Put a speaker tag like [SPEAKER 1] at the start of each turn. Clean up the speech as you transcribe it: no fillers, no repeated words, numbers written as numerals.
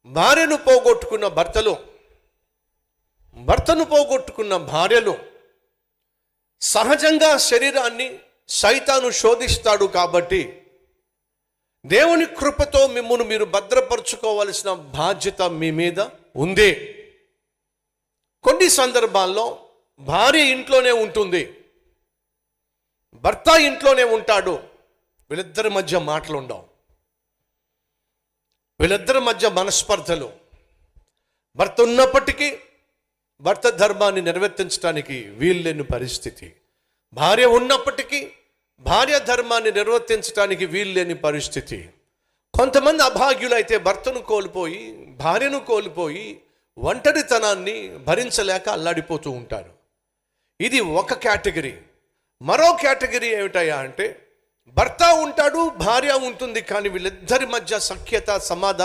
[SPEAKER 1] భార్యను పోగొట్టుకున్న భర్తను పోగొట్టుకున్న భార్యలు సహజంగా శరీరాన్ని సైతాను శోధిస్తాడు. కాబట్టి దేవుని కృపతో మిమ్మును మీరు భద్రపరచుకోవాల్సిన బాధ్యత మీ మీద ఉంది. కొన్ని సందర్భాల్లో భార్య ఇంట్లోనే ఉంటుంది, భర్త ఇంట్లోనే ఉంటాడు. వీళ్ళిద్దరి మధ్య మాటలు ఉండవు, వీళ్ళిద్దరి మధ్య మనస్పర్ధలు. భర్త ఉన్నప్పటికీ భర్త ధర్మాన్ని నిర్వర్తించడానికి వీల్లేని పరిస్థితి, భార్య ఉన్నప్పటికీ భార్య ధర్మాన్ని నిర్వర్తించడానికి వీల్లేని పరిస్థితి. కొంతమంది అభాగ్యులైతే భర్తను కోల్పోయి భార్యను కోల్పోయి ఒంటరితనాన్ని భరించలేక అల్లాడిపోతూ ఉంటారు. ఇది ఒక కేటగిరీ. మరో కేటగిరీ ఏమిటయ్యా అంటే భర్త ఉంటాడు, భార్య ఉంటుంది, కానీ వీళ్ళిద్దరి మధ్య సఖ్యత, సమాధానం